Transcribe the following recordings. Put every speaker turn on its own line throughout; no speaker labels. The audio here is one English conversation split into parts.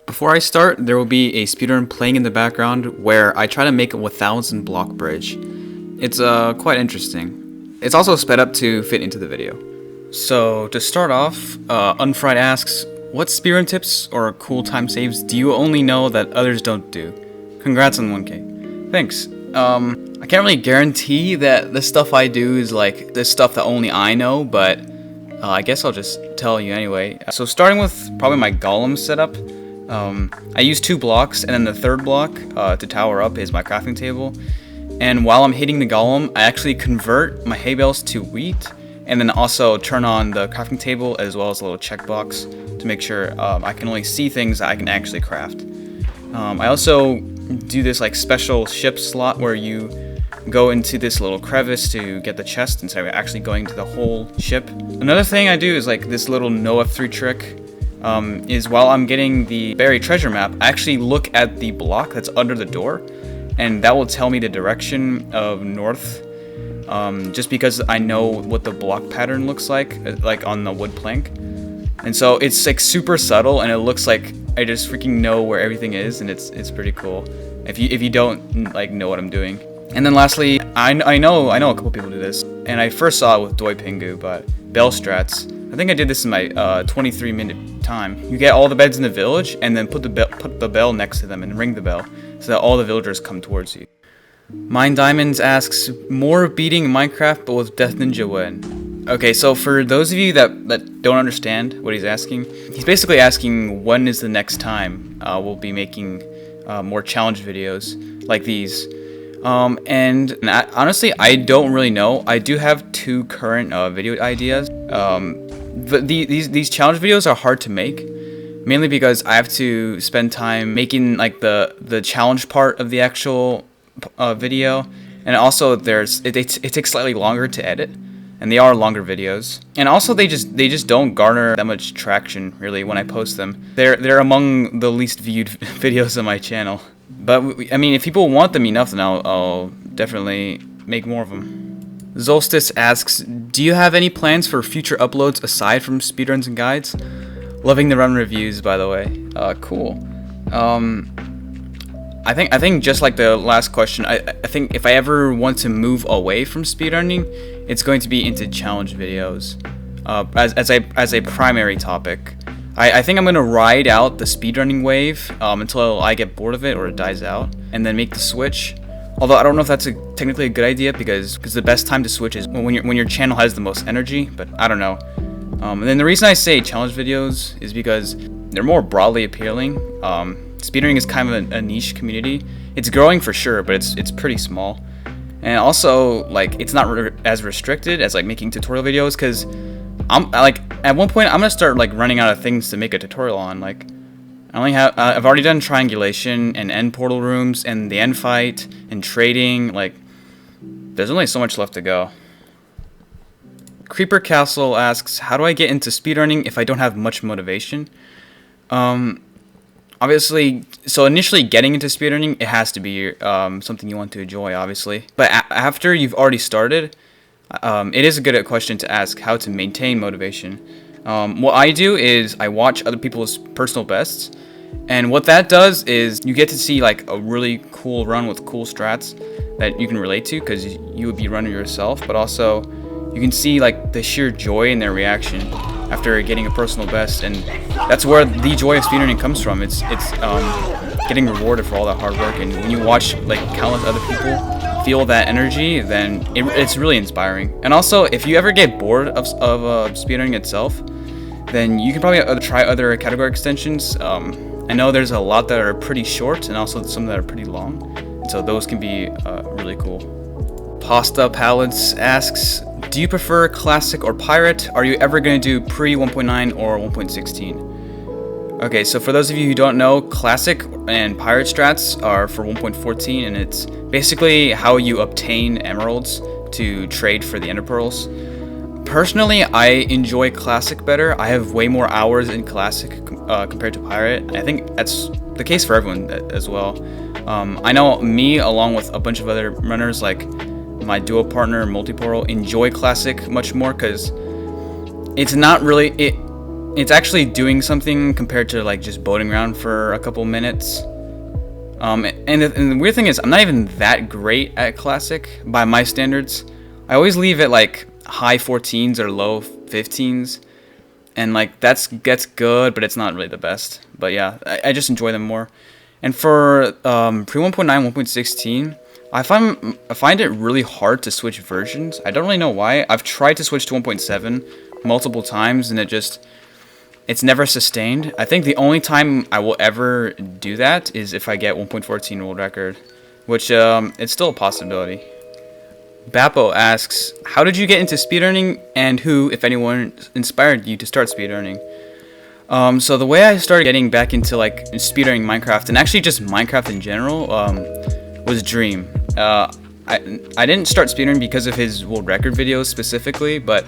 Before I start, there will be a speedrun playing in the background where I try to make a 1000 block bridge. It's quite interesting. It's also sped up to fit into the video. So to start off, Unfried asks, what speedrun tips or cool time saves do you only know that others don't do? Congrats on 1K. Thanks. I can't really guarantee that the stuff I do is like the stuff that only I know, but I guess I'll just tell you anyway. So starting with probably my golem setup. I use 2 blocks, and then the third block to tower up is my crafting table. And while I'm hitting the golem, I actually convert my hay bales to wheat, and then also turn on the crafting table as well as a little checkbox to make sure I can only see things that I can actually craft. I also do this like special ship slot where you go into this little crevice to get the chest instead of actually going to the whole ship. Another thing I do is like this little no F3 trick. Is while I'm getting the buried treasure map, I actually look at the block that's under the door, and that will tell me the direction of north, just because I know what the block pattern looks like on the wood plank. And so it's like super subtle, and it looks like I just freaking know where everything is, and it's pretty cool if you don't like know what I'm doing. And then lastly, I know a couple people do this, and I first saw it with Doi Pingu, but bell strats. I think I did this in my 23-minute time. You get all the beds in the village, and then put the bell next to them and ring the bell, so that all the villagers come towards you. Minediamond asks, more beating Minecraft but with Deathninja when? Okay, so for those of you that don't understand what he's asking, he's basically asking when is the next time we'll be making more challenge videos like these. And honestly, I don't really know. I do have 2 current video ideas. But these challenge videos are hard to make, mainly because I have to spend time making like the challenge part of the actual video, and also it takes slightly longer to edit, and they are longer videos, and also they just don't garner that much traction really when I post them. They're among the least viewed videos on my channel. But I mean, if people want them enough, then I'll definitely make more of them. Zolstice asks, do you have any plans for future uploads aside from speedruns and guides? Loving the run reviews, by the way. Cool. I think just like the last question, I think if I ever want to move away from speedrunning, it's going to be into challenge videos as a primary topic. I think I'm gonna ride out the speedrunning wave until I get bored of it or it dies out, and then make the switch. Although I don't know if that's technically a good idea because the best time to switch is when your channel has the most energy, but I don't know. And then the reason I say challenge videos is because they're more broadly appealing. Speedrunning is kind of a niche community. It's growing for sure, but it's pretty small. And also, like, it's not as restricted as like making tutorial videos, because I'm like, at one point I'm gonna start like running out of things to make a tutorial on. Like, I only have I've already done triangulation and end portal rooms and the end fight and trading. Like, there's only so much left to go. Creeper Castle asks, how do I get into speedrunning if I don't have much motivation? Obviously, so initially getting into speedrunning, it has to be something you want to enjoy, obviously. But after you've already started, it is a good question to ask how to maintain motivation. What I do is I watch other people's personal bests, and what that does is you get to see like a really cool run with cool strats that you can relate to, because you would be running yourself, but also you can see like the sheer joy in their reaction after getting a personal best, and that's where the joy of speedrunning comes from. It's getting rewarded for all that hard work, and when you watch like countless other people feel that energy, then it's really inspiring. And also, if you ever get bored of speedrunning itself, then you can probably try other category extensions. I know there's a lot that are pretty short, and also some that are pretty long, and so those can be really cool. Pastapalad asks, do you prefer classic or pirate? Are you ever going to do pre 1.9 or 1.16? Okay, so for those of you who don't know, classic and pirate strats are for 1.14, and it's basically how you obtain emeralds to trade for the ender pearls. Personally, I enjoy classic better. I have way more hours in classic compared to pirate. I think that's the case for everyone as well. I know me, along with a bunch of other runners like my duo partner Multiportal, enjoy classic much more, because it's not really it's actually doing something compared to like just boating around for a couple minutes. And the weird thing is, I'm not even that great at classic by my standards. I always leave it like high 14s or low 15s, and like gets good, but it's not really the best. But yeah, I just enjoy them more. And for pre 1.9, 1.16, I find it really hard to switch versions. I don't really know why. I've tried to switch to 1.7 multiple times, and it's never sustained. I think the only time I will ever do that is if I get 1.14 world record, which it's still a possibility. Bappo asks, how did you get into speedrunning, and who, if anyone, inspired you to start speedrunning? So the way I started getting back into like speedrunning Minecraft, and actually just Minecraft in general, was Dream. I didn't start speedrunning because of his world record videos specifically, but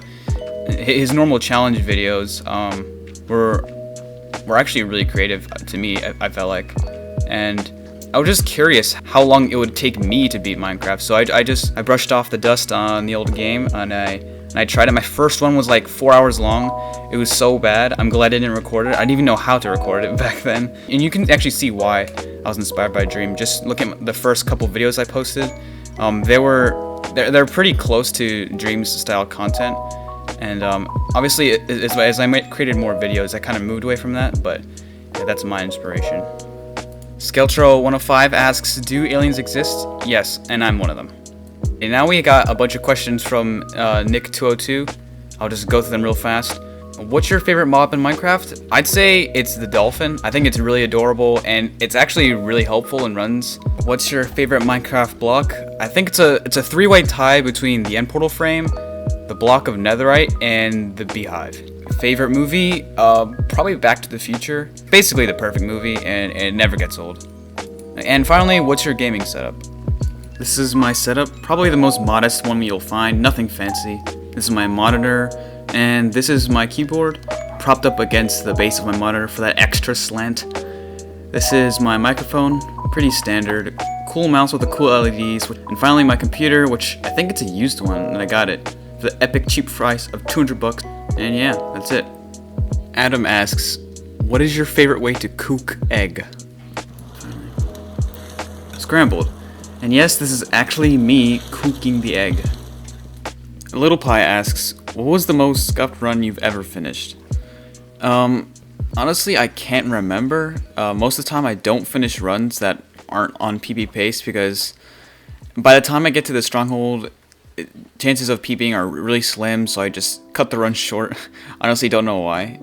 his normal challenge videos were actually really creative to me, I felt like. And I was just curious how long it would take me to beat Minecraft, so I brushed off the dust on the old game, and I tried it. My first one was like 4 hours long. It was so bad. I'm glad I didn't record it. I didn't even know how to record it back then. And you can actually see why I was inspired by Dream. Just look at the first couple videos I posted. They're pretty close to Dream's style content. And obviously, as I created more videos, I kind of moved away from that. But yeah, that's my inspiration. Skeltro 105 asks, do aliens exist? Yes, and I'm one of them. And now we got a bunch of questions from Nick202. I'll just go through them real fast. What's your favorite mob in Minecraft? I'd say it's the dolphin. I think it's really adorable, and it's actually really helpful in runs. What's your favorite Minecraft block? I think it's a three-way tie between the end portal frame, the block of netherite, and the beehive. Favorite movie? Probably Back to the Future. Basically the perfect movie, and it never gets old. And finally, what's your gaming setup? This is my setup, probably the most modest one you'll find, nothing fancy. This is my monitor, and this is my keyboard, propped up against the base of my monitor for that extra slant. This is my microphone, pretty standard, cool mouse with the cool LEDs, and finally my computer, which I think it's a used one, and I got it for the epic cheap price of 200 bucks, and yeah, that's it. Adam asks, what is your favorite way to cook egg? Scrambled. And yes, this is actually me cooking the egg. Little Pie asks, what was the most scuffed run you've ever finished? Honestly, I can't remember. Most of the time I don't finish runs that aren't on PB pace, because by the time I get to the stronghold, chances of PBing are really slim, so I just cut the run short. Honestly, don't know why.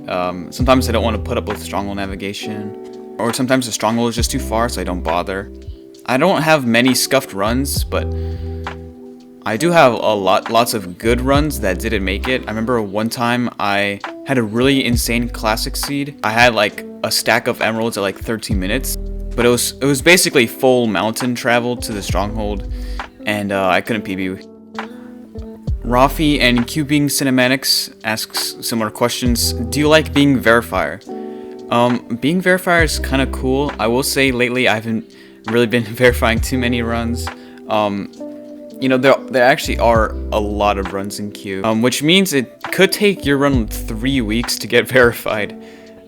Sometimes I don't want to put up with stronghold navigation, or sometimes the stronghold is just too far, so I don't bother. I don't have many scuffed runs, but I do have lots of good runs that didn't make it. I remember one time I had a really insane classic seed. I had like a stack of emeralds at like 13 minutes, but it was basically full mountain travel to the stronghold, and I couldn't PB. Rafi and Cubing Cinematics asks similar questions. Do you like being verifier? Being verifier is kind of cool. I will say lately I haven't really been verifying too many runs. You know, there actually are a lot of runs in queue, which means it could take your run 3 weeks to get verified,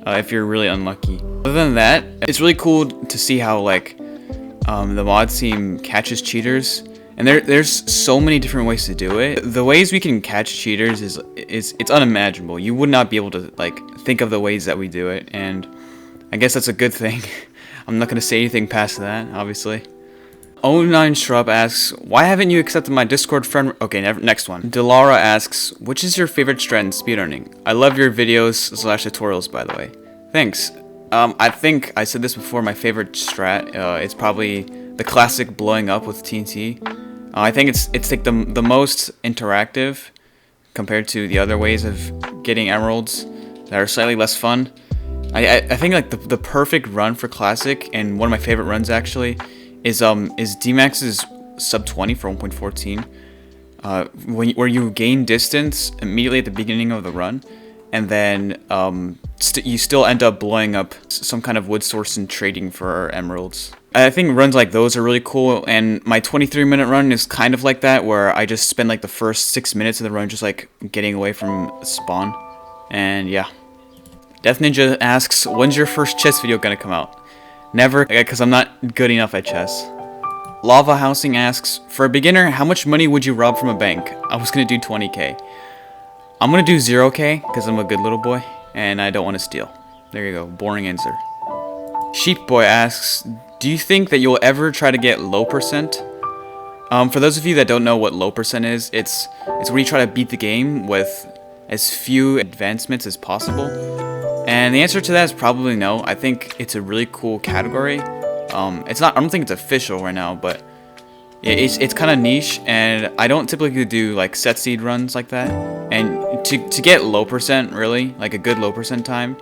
if you're really unlucky. Other than that, it's really cool to see how like the mod team catches cheaters, and there's so many different ways to do it. The ways we can catch cheaters is it's unimaginable. You would not be able to like think of the ways that we do it, and I guess that's a good thing. I'm not gonna say anything past that, obviously. 09 Shrub asks, why haven't you accepted my Discord friend? Okay, next one. Dilara asks, which is your favorite strat in speedrunning? I love your videos / tutorials, by the way. Thanks. I think I said this before, my favorite strat, it's probably the classic blowing up with TNT. I think it's like the most interactive compared to the other ways of getting emeralds that are slightly less fun. I think like the perfect run for classic, and one of my favorite runs actually, is D-Max's sub 20 for 1.14, where you gain distance immediately at the beginning of the run, and then you still end up blowing up some kind of wood source and trading for emeralds. I think runs like those are really cool, and my 23-minute run is kind of like that, where I just spend like the first 6 minutes of the run just like getting away from spawn, and yeah. Deathninja asks, when's your first chess video gonna come out? Never, because I'm not good enough at chess. LavaHousing asks, for a beginner, how much money would you rob from a bank? I was gonna do 20k. I'm gonna do 0k, because I'm a good little boy, and I don't want to steal. There you go, boring answer. SheepBoy asks, do you think that you'll ever try to get low percent? For those of you that don't know what low percent is, it's where you try to beat the game with as few advancements as possible. And the answer to that is probably no. I think it's a really cool category. It's not. I don't think it's official right now, but it's kind of niche, and I don't typically do like set seed runs like that. And to get low percent, really, like a good low percent time,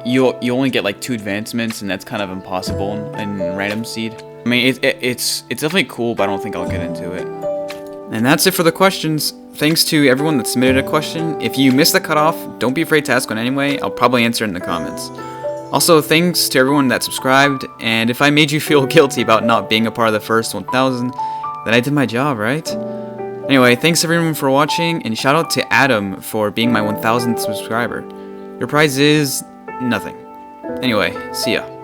you only get like 2 advancements, and that's kind of impossible in random seed. I mean, it's definitely cool, but I don't think I'll get into it. And that's it for the questions. Thanks to everyone that submitted a question. If you missed the cutoff, don't be afraid to ask one anyway. I'll probably answer it in the comments. Also, thanks to everyone that subscribed, and if I made you feel guilty about not being a part of the first 1,000, then I did my job, right? Anyway, thanks everyone for watching, and shout out to Adam for being my 1,000th subscriber. Your prize is nothing. Anyway, see ya.